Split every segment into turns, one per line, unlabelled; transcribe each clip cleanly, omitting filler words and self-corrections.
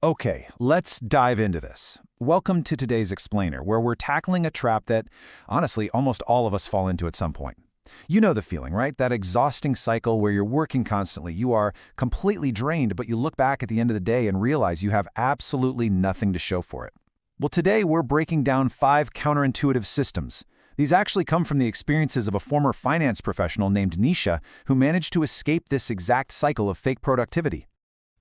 Okay, let's dive into this. Welcome to today's explainer, where we're tackling a trap that, honestly, almost all of us fall into at some point. You know the feeling, right? That exhausting cycle where you're working constantly. You are completely drained, but you look back at the end of the day and realize you have absolutely nothing to show for it. Well, today we're breaking down 5 counterintuitive systems. These actually come from the experiences of a former finance professional named Nisha who managed to escape this exact cycle of fake productivity.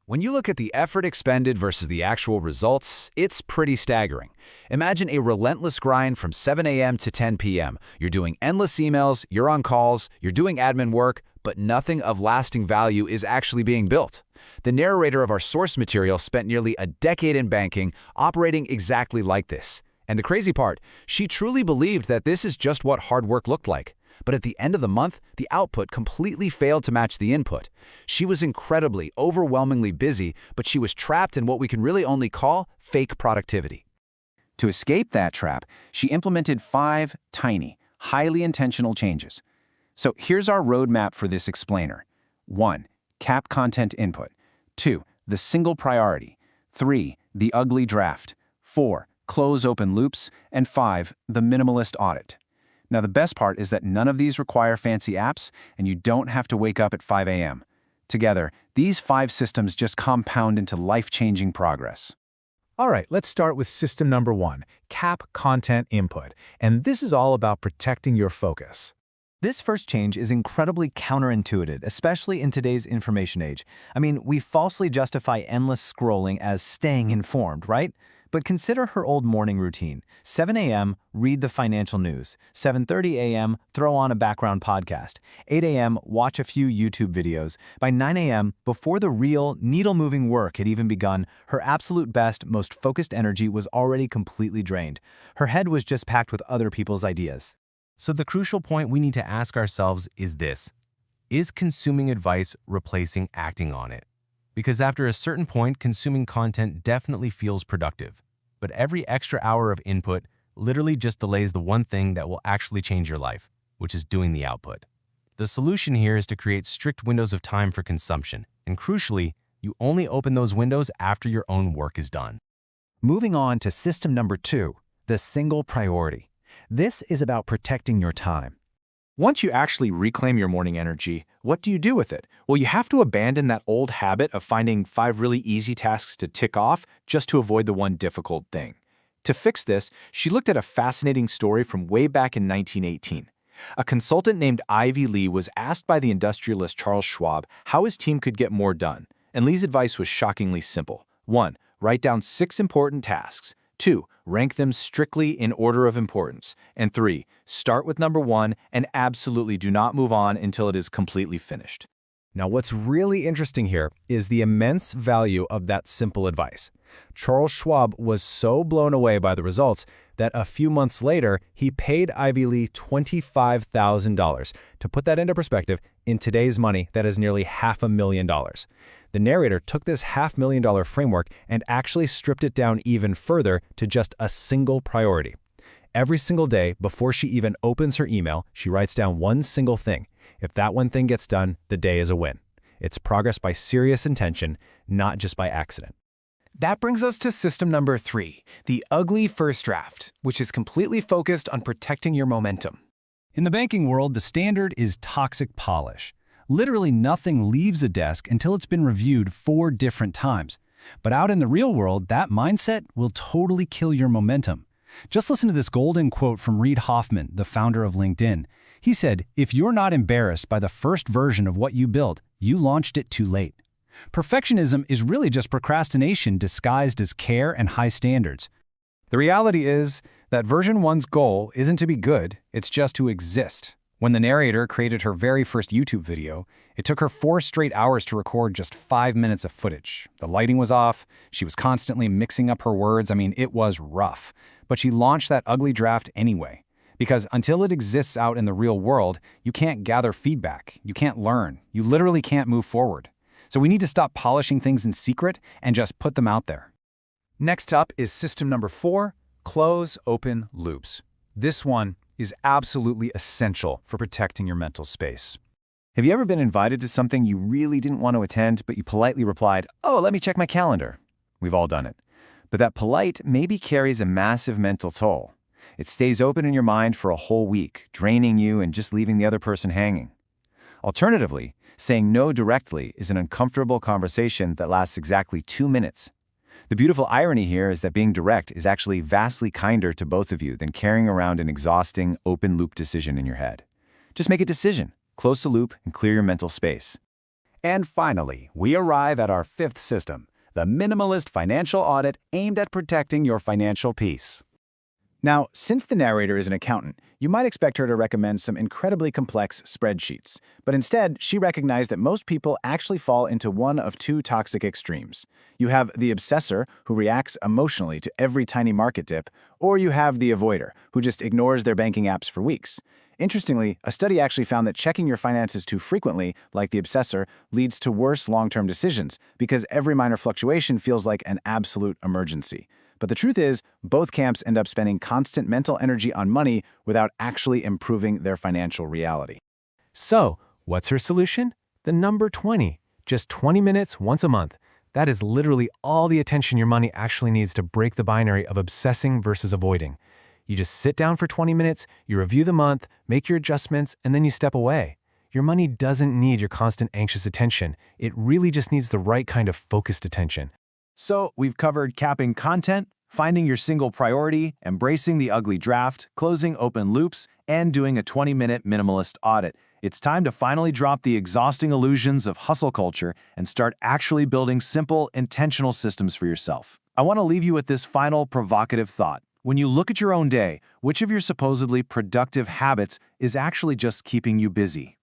When you look at the effort expended versus the actual results, it's pretty staggering. Imagine a relentless grind from 7 a.m. to 10 p.m. You're doing endless emails, you're on calls, you're doing admin work, but nothing of lasting value is actually being built. The narrator of our source material spent nearly a decade in banking, operating exactly like this. And the crazy part, she truly believed that this is just what hard work looked like. But at the end of the month, the output completely failed to match the input. She was incredibly, overwhelmingly busy, but she was trapped in what we can really only call fake productivity.
To escape that trap, she implemented 5 tiny, highly intentional changes. So here's our roadmap for this explainer. 1. Cap content input. 2. The single priority. 3. The ugly draft. 4. Close open loops. And 5. The minimalist audit. Now, the best part is that none of these require fancy apps, and you don't have to wake up at 5 a.m. Together, these 5 systems just compound into life-changing progress.
All right, let's start with system number 1, cap content input. And this is all about protecting your focus.
This first change is incredibly counterintuitive, especially in today's information age. I mean, we falsely justify endless scrolling as staying informed, right? But consider her old morning routine. 7 a.m., read the financial news. 7:30 a.m., throw on a background podcast. 8 a.m., watch a few YouTube videos. By 9 a.m., before the real, needle-moving work had even begun, her absolute best, most focused energy was already completely drained. Her head was just packed with other people's ideas.
So the crucial point we need to ask ourselves is this: is consuming advice replacing acting on it? Because after a certain point, consuming content definitely feels productive. But every extra hour of input literally just delays the one thing that will actually change your life, which is doing the output. The solution here is to create strict windows of time for consumption. And crucially, you only open those windows after your own work is done.
Moving on to system number 2, the single priority. This is about protecting your time.
Once you actually reclaim your morning energy, what do you do with it? Well, you have to abandon that old habit of finding 5 really easy tasks to tick off just to avoid the one difficult thing. To fix this, she looked at a fascinating story from way back in 1918. A consultant named Ivy Lee was asked by the industrialist Charles Schwab how his team could get more done. And Lee's advice was shockingly simple. 1. Write down 6 important tasks. 2. Rank them strictly in order of importance. And 3. Start with number 1 and absolutely do not move on until it is completely finished.
Now, what's really interesting here is the immense value of that simple advice. Charles Schwab was so blown away by the results that a few months later, he paid Ivy Lee $25,000. To put that into perspective, in today's money, that is nearly $500,000. The narrator took this $500,000 framework and actually stripped it down even further to just a single priority. Every single day, before she even opens her email, she writes down one single thing. If that one thing gets done, the day is a win. It's progress by serious intention, not just by accident.
That brings us to system number 3, the ugly first draft, which is completely focused on protecting your momentum.
In the banking world, the standard is toxic polish. Literally nothing leaves a desk until it's been reviewed 4 different times. But out in the real world, that mindset will totally kill your momentum. Just listen to this golden quote from Reid Hoffman, the founder of LinkedIn. He said, "If you're not embarrassed by the first version of what you built, you launched it too late." Perfectionism is really just procrastination disguised as care and high standards.
The reality is that version 1's goal isn't to be good, it's just to exist. When the narrator created her very first YouTube video, it took her 4 straight hours to record just 5 minutes of footage. The lighting was off, she was constantly mixing up her words, it was rough. But she launched that ugly draft anyway. Because until it exists out in the real world, you can't gather feedback, you can't learn, you literally can't move forward. So we need to stop polishing things in secret and just put them out there.
Next up is system number 4, close open loops. This one is absolutely essential for protecting your mental space.
Have you ever been invited to something you really didn't want to attend, but you politely replied, "Oh, let me check my calendar"?
We've all done it. But that polite maybe carries a massive mental toll. It stays open in your mind for a whole week, draining you and just leaving the other person hanging. Alternatively, saying no directly is an uncomfortable conversation that lasts exactly 2 minutes. The beautiful irony here is that being direct is actually vastly kinder to both of you than carrying around an exhausting, open-loop decision in your head. Just make a decision, close the loop, and clear your mental space.
And finally, we arrive at our fifth system, the minimalist financial audit aimed at protecting your financial peace. Now, since the narrator is an accountant, you might expect her to recommend some incredibly complex spreadsheets. But instead, she recognized that most people actually fall into one of two toxic extremes. You have the obsessor, who reacts emotionally to every tiny market dip, or you have the avoider, who just ignores their banking apps for weeks. Interestingly, a study actually found that checking your finances too frequently, like the obsessor, leads to worse long-term decisions because every minor fluctuation feels like an absolute emergency. But the truth is, both camps end up spending constant mental energy on money without actually improving their financial reality.
So, what's her solution? The number 20. Just 20 minutes once a month. That is literally all the attention your money actually needs to break the binary of obsessing versus avoiding. You just sit down for 20 minutes, you review the month, make your adjustments, and then you step away. Your money doesn't need your constant anxious attention. It really just needs the right kind of focused attention.
So, we've covered capping content, finding your single priority, embracing the ugly draft, closing open loops, and doing a 20-minute minimalist audit. It's time to finally drop the exhausting illusions of hustle culture and start actually building simple, intentional systems for yourself. I want to leave you with this final provocative thought. When you look at your own day, which of your supposedly productive habits is actually just keeping you busy?